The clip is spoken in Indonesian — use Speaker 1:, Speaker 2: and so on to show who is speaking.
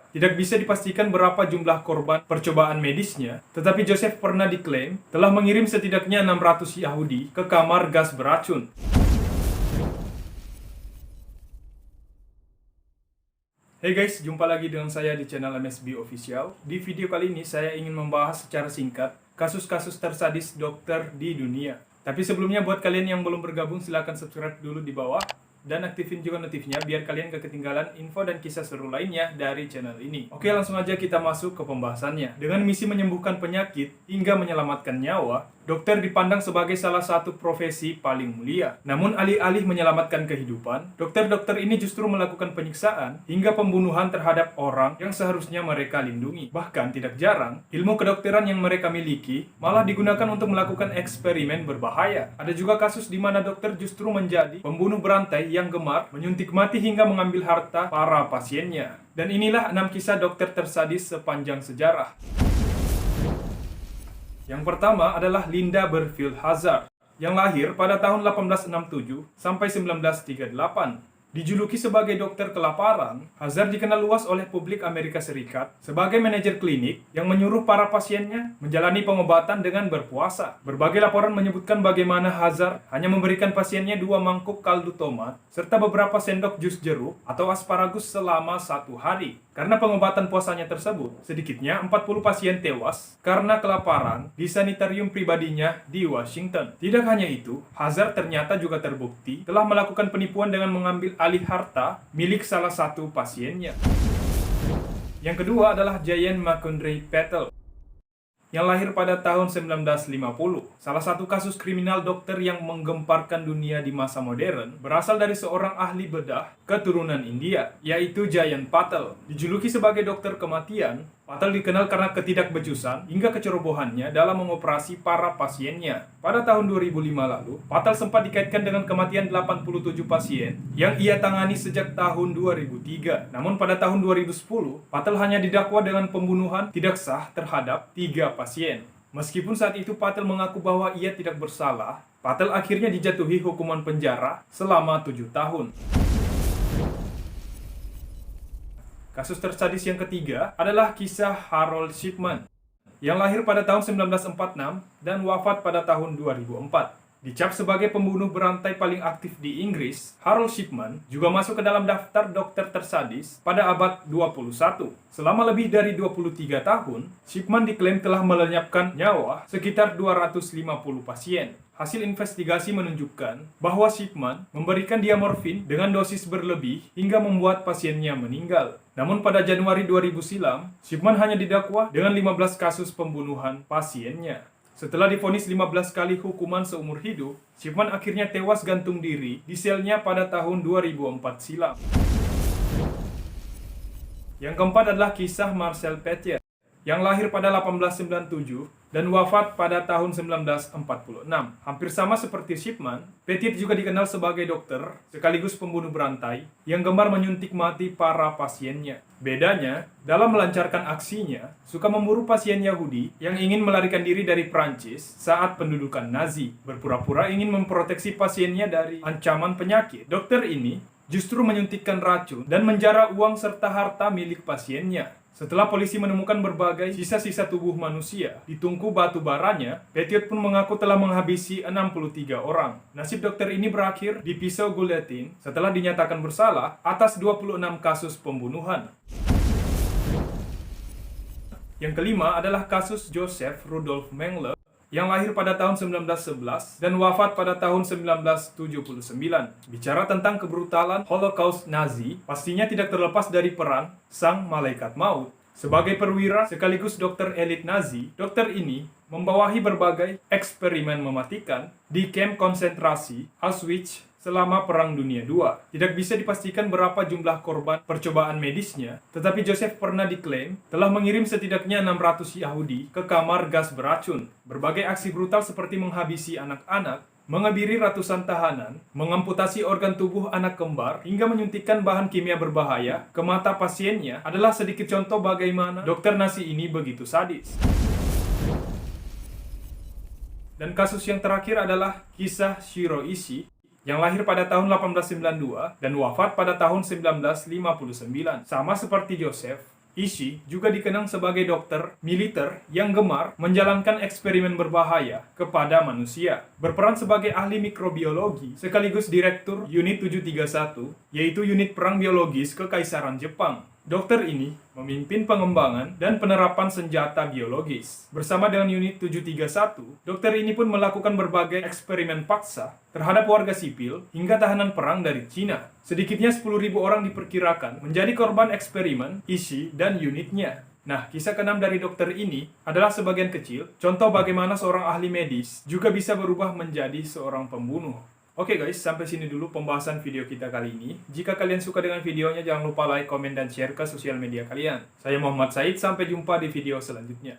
Speaker 1: Tidak bisa dipastikan berapa jumlah korban percobaan medisnya, tetapi Joseph pernah diklaim telah mengirim setidaknya 600 Yahudi ke kamar gas beracun. Hey guys, jumpa lagi dengan saya di channel MSB Official. Di video kali ini saya ingin membahas secara singkat kasus-kasus tersadis dokter di dunia. Tapi sebelumnya buat kalian yang belum bergabung silahkan subscribe dulu di bawah dan aktifin juga notifnya biar kalian gak ketinggalan info dan kisah seru lainnya dari channel ini. Oke, langsung aja kita masuk ke pembahasannya. Dengan misi menyembuhkan penyakit hingga menyelamatkan nyawa, dokter dipandang sebagai salah satu profesi paling mulia. Namun alih-alih menyelamatkan kehidupan, dokter-dokter ini justru melakukan penyiksaan hingga pembunuhan terhadap orang yang seharusnya mereka lindungi. Bahkan tidak jarang, ilmu kedokteran yang mereka miliki malah digunakan untuk melakukan eksperimen berbahaya. Ada juga kasus di mana dokter justru menjadi pembunuh berantai yang gemar menyuntik mati hingga mengambil harta para pasiennya. Dan inilah 6 kisah dokter tersadis sepanjang sejarah. Yang pertama adalah Linda Berfield Hazard, yang lahir pada tahun 1867 sampai 1938. Dijuluki sebagai dokter kelaparan, Hazard dikenal luas oleh publik Amerika Serikat sebagai manajer klinik yang menyuruh para pasiennya menjalani pengobatan dengan berpuasa. Berbagai laporan menyebutkan bagaimana Hazard hanya memberikan pasiennya 2 mangkuk kaldu tomat serta beberapa sendok jus jeruk atau asparagus selama 1 hari. Karena pengobatan puasanya tersebut, sedikitnya 40 pasien tewas karena kelaparan di sanitarium pribadinya di Washington. Tidak hanya itu, Hazard ternyata juga terbukti telah melakukan penipuan dengan mengambil alih harta milik salah satu pasiennya. Yang kedua adalah Jayant Macundray Patel, yang lahir pada tahun 1950. Salah satu kasus kriminal dokter yang menggemparkan dunia di masa modern berasal dari seorang ahli bedah keturunan India, yaitu Jayant Patel. Dijuluki sebagai dokter kematian, Patel dikenal karena ketidakbecusan hingga kecerobohannya dalam mengoperasi para pasiennya. Pada tahun 2005 lalu, Patel sempat dikaitkan dengan kematian 87 pasien yang ia tangani sejak tahun 2003. Namun pada tahun 2010, Patel hanya didakwa dengan pembunuhan tidak sah terhadap 3 pasien. Meskipun saat itu Patel mengaku bahwa ia tidak bersalah, Patel akhirnya dijatuhi hukuman penjara selama 7 tahun. Kasus tersadis yang ketiga adalah kisah Harold Shipman, yang lahir pada tahun 1946 dan wafat pada tahun 2004. Dicap sebagai pembunuh berantai paling aktif di Inggris, Harold Shipman juga masuk ke dalam daftar dokter tersadis pada abad 21. Selama lebih dari 23 tahun, Shipman diklaim telah melenyapkan nyawa sekitar 250 pasien. Hasil investigasi menunjukkan bahwa Shipman memberikan dia morfin dengan dosis berlebih hingga membuat pasiennya meninggal. Namun pada Januari 2000 silam, Shipman hanya didakwa dengan 15 kasus pembunuhan pasiennya. Setelah divonis 15 kali hukuman seumur hidup, Shipman akhirnya tewas gantung diri di selnya pada tahun 2004 silam. Yang keempat adalah kisah Marcel Petiet, yang lahir pada 1897 dan wafat pada tahun 1946. Hampir sama seperti Shipman, Petiet juga dikenal sebagai dokter sekaligus pembunuh berantai yang gemar menyuntik mati para pasiennya. Bedanya, dalam melancarkan aksinya, suka memburu pasien Yahudi yang ingin melarikan diri dari Prancis saat pendudukan Nazi, berpura-pura ingin memproteksi pasiennya dari ancaman penyakit. Dokter ini justru menyuntikkan racun dan menjara uang serta harta milik pasiennya. Setelah polisi menemukan berbagai sisa-sisa tubuh manusia di tungku batu baranya, Petiet pun mengaku telah menghabisi 63 orang. Nasib dokter ini berakhir di pisau guillotine setelah dinyatakan bersalah atas 26 kasus pembunuhan. Yang kelima adalah kasus Joseph Rudolf Mengele, yang lahir pada tahun 1911 dan wafat pada tahun 1979. Bicara tentang kebrutalan Holocaust Nazi, pastinya tidak terlepas dari peran sang malaikat maut. Sebagai perwira sekaligus dokter elit Nazi, dokter ini membawahi berbagai eksperimen mematikan di kamp konsentrasi Auschwitz selama Perang Dunia II. Tidak bisa dipastikan berapa jumlah korban percobaan medisnya, tetapi Joseph pernah diklaim telah mengirim setidaknya 600 Yahudi ke kamar gas beracun. Berbagai aksi brutal seperti menghabisi anak-anak, mengebiri ratusan tahanan, mengamputasi organ tubuh anak kembar, hingga menyuntikkan bahan kimia berbahaya ke mata pasiennya adalah sedikit contoh bagaimana dokter Nazi ini begitu sadis. Dan kasus yang terakhir adalah kisah Shiro Ishii, yang lahir pada tahun 1892 dan wafat pada tahun 1959. Sama seperti Joseph, Ishii juga dikenang sebagai dokter militer yang gemar menjalankan eksperimen berbahaya kepada manusia. Berperan sebagai ahli mikrobiologi sekaligus direktur Unit 731, yaitu unit perang biologis Kekaisaran Jepang. Dokter ini memimpin pengembangan dan penerapan senjata biologis. Bersama dengan unit 731, dokter ini pun melakukan berbagai eksperimen paksa terhadap warga sipil hingga tahanan perang dari Cina. Sedikitnya 10.000 orang diperkirakan menjadi korban eksperimen Ishii dan unitnya. Nah, kisah keenam dari dokter ini adalah sebagian kecil contoh bagaimana seorang ahli medis juga bisa berubah menjadi seorang pembunuh. Oke guys, sampai sini dulu pembahasan video kita kali ini. Jika kalian suka dengan videonya, jangan lupa like, komen, dan share ke sosial media kalian. Saya Muhammad Said, sampai jumpa di video selanjutnya.